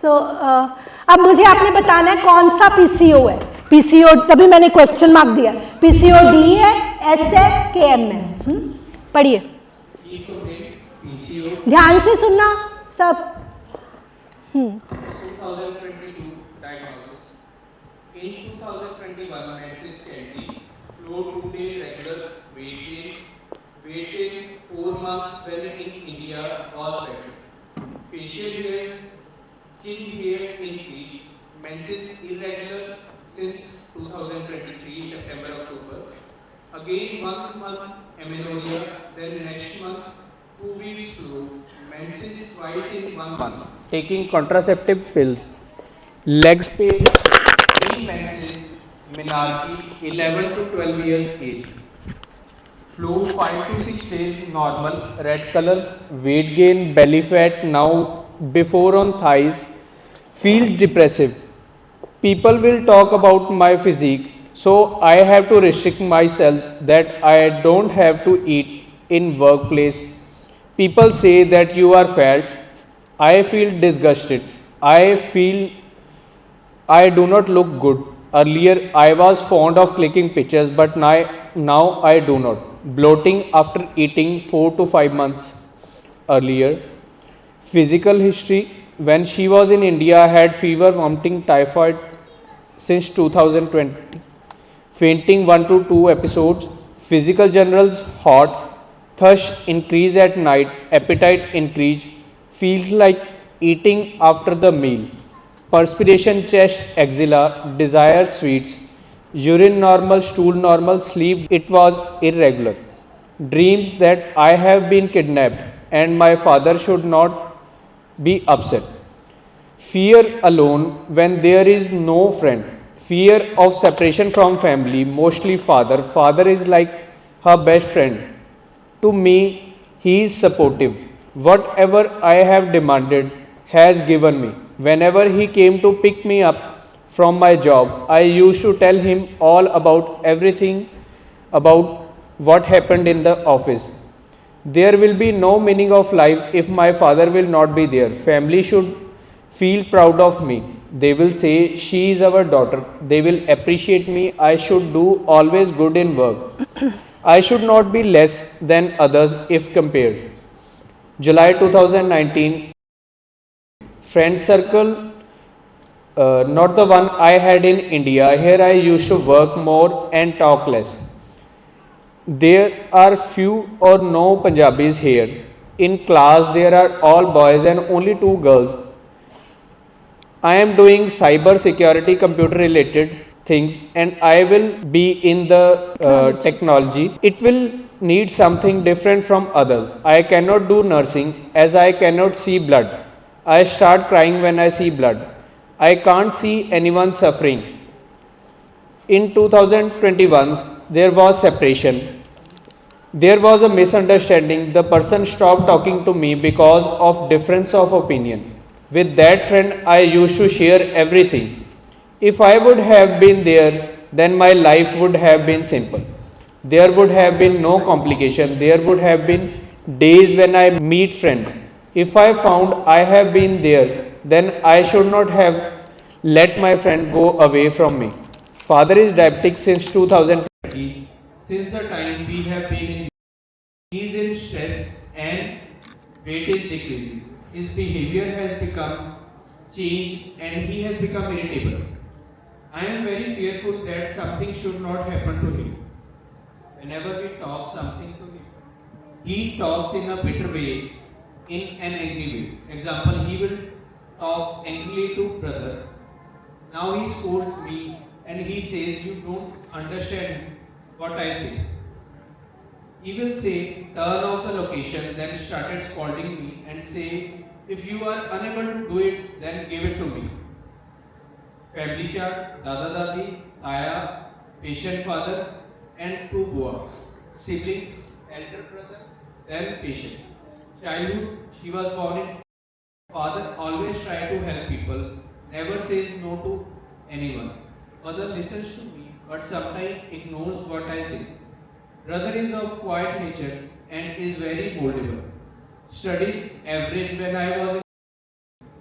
सो अब मुझे आपने बताना है कौन सा पीसीओ है। पीसीओ, तभी मैंने क्वेश्चन मार्क दिया। पीसीओ डी है, एस है, के एम है। पढ़िए, ध्यान से सुनना सब। 2022 diagnosis. In 2021, menses scanty, flow 2 days regular, weight in 4 months when in India was better. Facial hairs, chin hairs increased. Menses irregular since 2023 September October. Again 1 month amenorrhea, then next month 2 weeks flow. Menses twice in 1 month. Taking contraceptive pills. Legs pain, menses, menarche, 11 to 12 years age. Flow 5 to 6 days normal, red color, weight gain, belly fat now before on thighs, feels depressive. People will talk about my physique, so I have to restrict myself that I don't have to eat in workplace. People say that you are fat. I feel disgusted. I do not look good. Earlier I was fond of clicking pictures, but now I do not. Bloating after eating 4 to 5 months earlier. Physical history: when she was in India, had fever, vomiting, typhoid since 2020. Fainting 1 to 2 episodes. Physical generals: hot, thirst increase at night, appetite increase, feels like eating after the meal. Perspiration, chest, axilla, desire sweets, urine normal, stool normal, sleep it was irregular. Dreams that I have been kidnapped and my father should not be upset. Fear alone when there is no friend. Fear of separation from family, mostly father. Father is like her best friend. To me, he is supportive. Whatever I have demanded has given me. Whenever he came to pick me up from my job, I used to tell him all about everything about what happened in the office. There will be no meaning of life if my father will not be there. Family should feel proud of me. They will say, she is our daughter. They will appreciate me. I should do always good in work. I should not be less than others if compared. July 2019, friend circle, not the one I had in India. Here I used to work more and talk less. There are few or no Punjabis here. In class, there are all boys and only 2 girls. I am doing cyber security, computer related things, and I will be in the technology. It will need something different from others. I cannot do nursing as I cannot see blood. I start crying when I see blood. I can't see anyone suffering. In 2021, there was separation. There was a misunderstanding. The person stopped talking to me because of difference of opinion. With that friend, I used to share everything. If I would have been there, then my life would have been simple. There would have been no complication. There would have been days when I meet friends. If I found I have been there, then I should not have let my friend go away from me. Father is diabetic since 2020. Since the time we have been in, he is in stress and weight is decreasing. His behavior has become changed and he has become irritable. I am very fearful that something should not happen to him. Whenever we talk something to him, he talks in a bitter way, in an angry way. Example, he will talk angrily to brother. Now he scolds me and he says, you don't understand what I say. He will say, turn off the location, then started scolding me and say, if you are unable to do it, then give it to me. Family chart, Dada Dadi, Aya, patient father, and 2 Goa. Sibling, elder brother, then patient. Childhood, she was born in. Father always try to help people, never says no to anyone. Mother listens to me, but sometimes ignores what I say. Brother is of quiet nature and is very moldable. Studies average when I was in.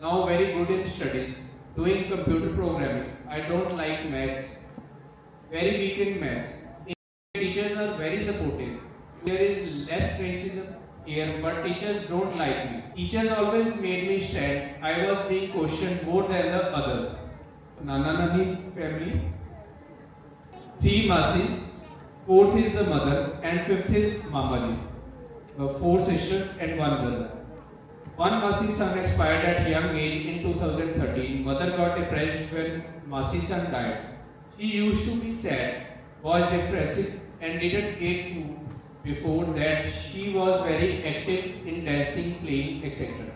now very good in studies, doing computer programming. I don't like maths, very weak in maths. Teachers are very supportive. There is less racism here, but teachers don't like me. Teachers always made me stand. I was being questioned more than the others. Nana Nani family, 3 Masi, 4th is the mother, and 5th is Mamaji. 4 sisters and 1 brother. One Masi's son expired at young age in 2013. Mother got depressed when Masi's son died. She used to be sad, was depressive, and didn't eat food. Before that, she was very active in dancing, playing, etc.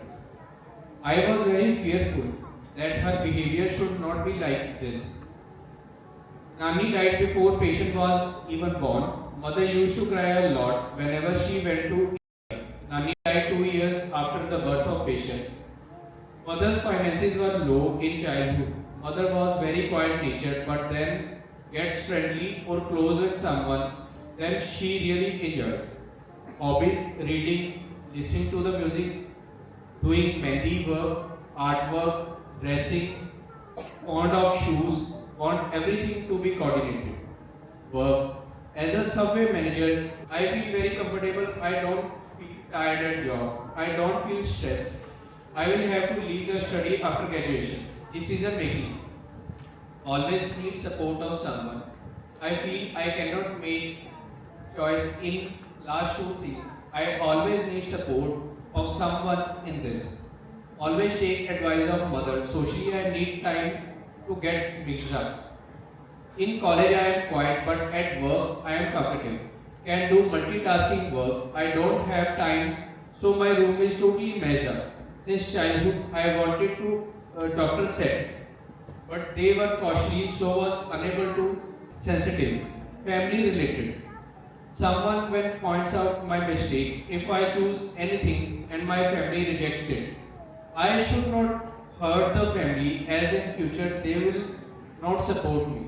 I was very fearful that her behavior should not be like this. Nani died before patient was even born. Mother used to cry a lot whenever she went to India. Nani died 2 years after the birth of patient. Mother's finances were low in childhood. Mother was very quiet nature, but then gets friendly or close with someone, then she really enjoys. Hobbies, reading, listening to the music, doing mehndi work, artwork, dressing, fond of shoes, want everything to be coordinated. Work. As a subway manager, I feel very comfortable. I don't feel tired at job. I don't feel stressed. I will have to leave the study after graduation. Decision making. Always need support of someone. I feel I cannot make choice in last 2 things. I always need support of someone in this. Always take advice of mother. Socially, I need time to get mixed up. In college, I am quiet, but at work, I am talkative. Can do multitasking work. I don't have time, so my room is totally messed up. Since childhood, I wanted to doctor said, but they were costly, so was unable to sensitive. Family related. Someone when points out my mistake, if I choose anything and my family rejects it, I should not hurt the family, as in future they will not support me.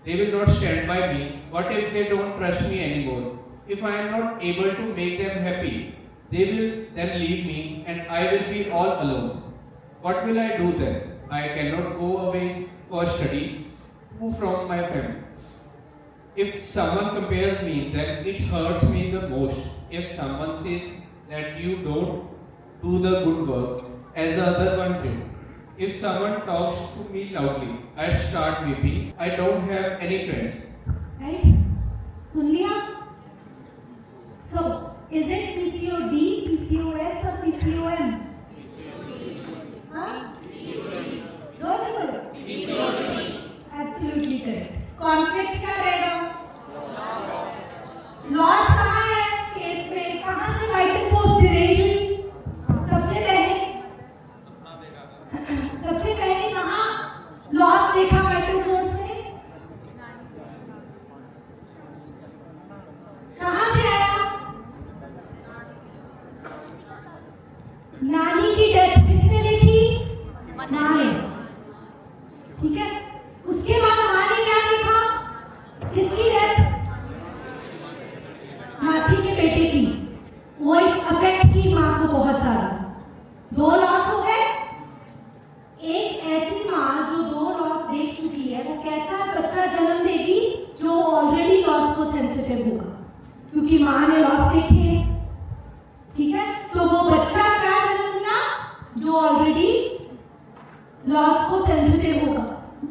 They will not stand by me. What if they don't trust me anymore? If I am not able to make them happy, they will then leave me and I will be all alone. What will I do then? I cannot go away for study from my family. If someone compares me, then it hurts me the most. If someone says that you don't do the good work as the other one did. If someone talks to me loudly, I start weeping. I don't have any friends. Right? Kunlia? So, is it PCOD, PCOS or PCOM? Huh? Those are good. Absolutely correct. Conflict क्या रहेगा? Loss कहाँ है case में? कहाँ से vital force deranged? सबसे पहले कहाँ लॉस देखा वाइटल फोर्स में? कहाँ से आया? नानी की डेथ किसने देखी? माँ ने। ठीक है? उसके बाद माँ ने क्या देखा? किसकी डेथ? मासी के बेटे की। वो अफेक्ट की माँ को बहुत सारा। 2 लॉस हो गए। एक ऐसी माँ जो 2 लॉस देख चुकी है, वो कैसा बच्चा जन्म देगी जो ऑलरेडी लॉस को सेंसिटिव होगा, क्योंकि माँ ने लॉस देखे। ठीक है? तो वो बच्चा क्या जन्म दिया जो ऑलरेडी लॉस को सेंसिटिव होगा,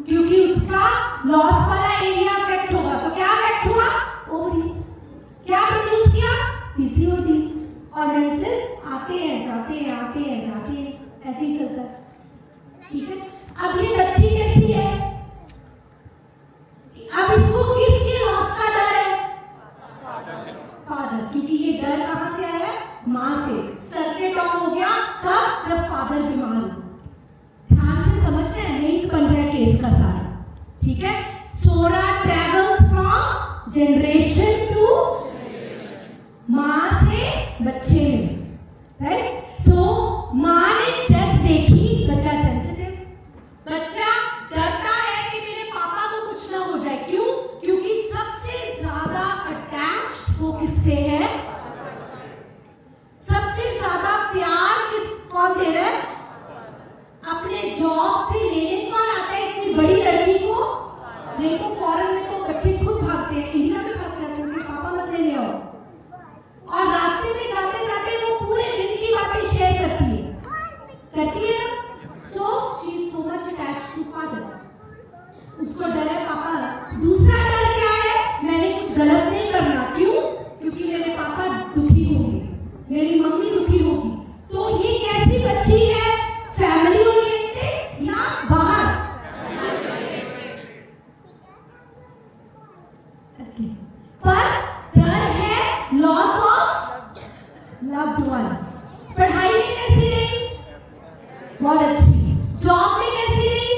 क्योंकि उसका लॉस वाला एरिया अफेक्ट होगा। तो क्या अफेक्ट हुआ? ओवरीज। क्या प्रोड्यूस किया? पीसीओडीज। और मेंसेस आते हैं जाते हैं, आते हैं जाते हैं, ऐसे ही चलता है। ठीक है? अब ये बच्ची कैसी है? अब इसको किसके लॉस का डर है? फादर। क्योंकि ये डर कहाँ से आया? माँ से। सर्किट ऑन हो गया कब? जब फादर बीमार हो। ध्यान से समझ रहे हैं? लिंक बन रहा है केस का सारा। ठीक है? सोरा ट्रेवल्स फ्रॉम जनरेशन टू माँ से बच्चे में। राइट? सो माँ ने डेथ देखी, बच्चा सेंसिटिव। बच्चा डरता है कि मेरे पापा को कुछ ना हो जाए। क्यों? क्योंकि सबसे ज्यादा अटैच्ड वो किससे है? सबसे ज्यादा प्यार कौन दे रहा है? जॉब से लेने कौन आता है इतनी बड़ी लड़की को? नहीं तो फॉरेन में तो बच्चे खुद भागते हैं, इंडिया में भाग जाते हैं कि पापा मत लेने आओ। और रास्ते में जाते जाते वो पूरे दिन की बातें शेयर करती है ना? So she is so much attached to father. उसको डर है पापा। दूसरा डर क्या है? मैंने कुछ गलत नहीं करना। क्यों? क्योंकि मेरे पापा दुखी होंगे, मेरी मम्मी दुखी होगी। तो ये कैसी बच्ची है? फैमिली ओरिएंटेड या बाहर? पर डर है लॉस ऑफ लव्ड वंस। पढ़ाई में कैसी रही? बहुत अच्छी। जॉब में कैसी रही?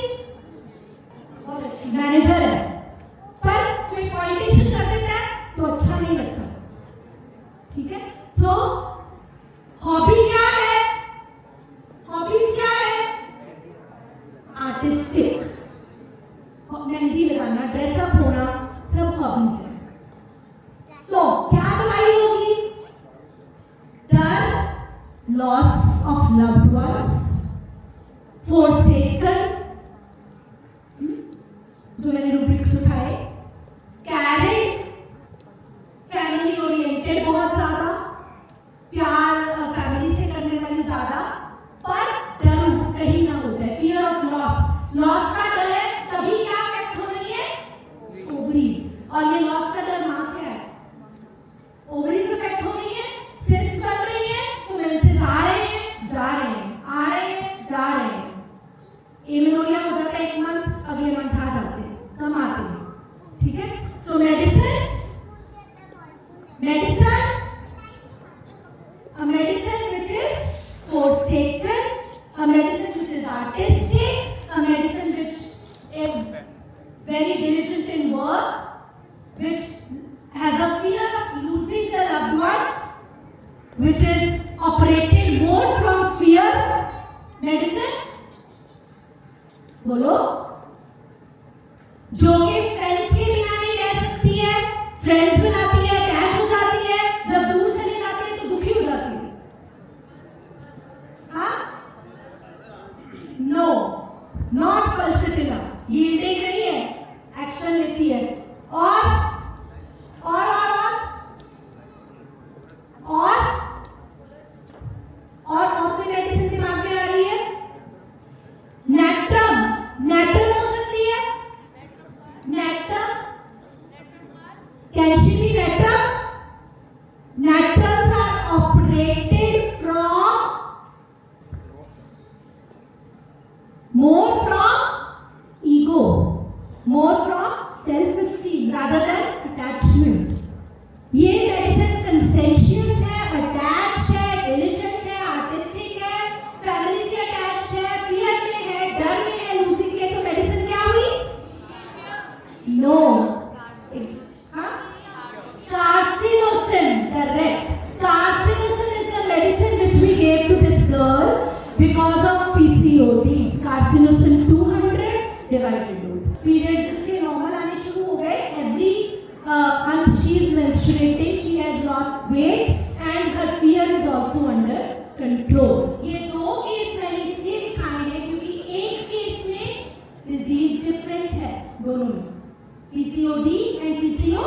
बहुत अच्छी, मैनेजर है। पर कोई पॉलिटिशियन कर देता है तो अच्छा नहीं लगता। ठीक है? सो हॉबी क्या है? हॉबीज क्या है? आर्टिस्टिक, मेहंदी लगाना, ड्रेसअप होना, सब हॉबीज है। तो क्या दवाई होगी? डर, loss of loved ones, forsaken, जो मैंने रूब्रिक्स उठाए, कैरिंग, फैमिली ओरिएंटेड बहुत ज्यादा, प्यार फैमिली से करने वाली ज्यादा, पर डर कहीं ना हो जाए, फियर ऑफ लॉस। लॉस का डर है, तभी क्या अफेक्ट हो रही है? ओवरीज। और ये लॉस का डर मां से है। ओवरीज अफेक्ट हो रही है, सिस्ट बन रही है, तो मेंसेस आ रहे हैं, जा रहे हैं, आ रहे हैं, जा रहे हैं। एमेनोरिया हो जाता है एक मंथ, अगले मंथ आ जाते हैं, कम आते हैं। ठीक है? सो medicine, a medicine which is forsaken, a medicine which is artistic, a medicine which is very diligent in work, which has a fear of losing the loved ones, which is operated more from fear. Medicine, बोलो, जो कि friends के बिना नहीं रह सकती है, friends बनाती है, अटैच हो जाती है, जब दूर चली जाती है तो दुखी हो जाती है। हाँ? नो, नॉट पल्सिटिला, यील्डिंग नहीं है, एक्शन लेती है। और कोई मेडिसिन दिमाग में आ रही है? नेट्रम हो सकती है। Natrum, can she be natrum? Natrums are operated from more from ego, more from self-esteem rather than attachment. ये मेडिसिन कंसेंशियस है, अटैच्ड है, डिलिजेंट है, आर्टिस्टिक है, फैमिली से अटैच्ड है, फियर में है, डर में है, लूजिंग है। तो मेडिसिन क्या हुई? नो, हाँ? Carcinosin, correct. Carcinosin is the medicine which we gave to this girl because of PCODs. Carcinosin 200 divided dose. Periods इसके normal आने शुरू हो गए. Every month she is menstruating, she has lost weight and her fear is also under control. ये दो case मैंने इसलिए दिखाए हैं क्योंकि एक केस में disease different है दोनों में, PCOD and PCO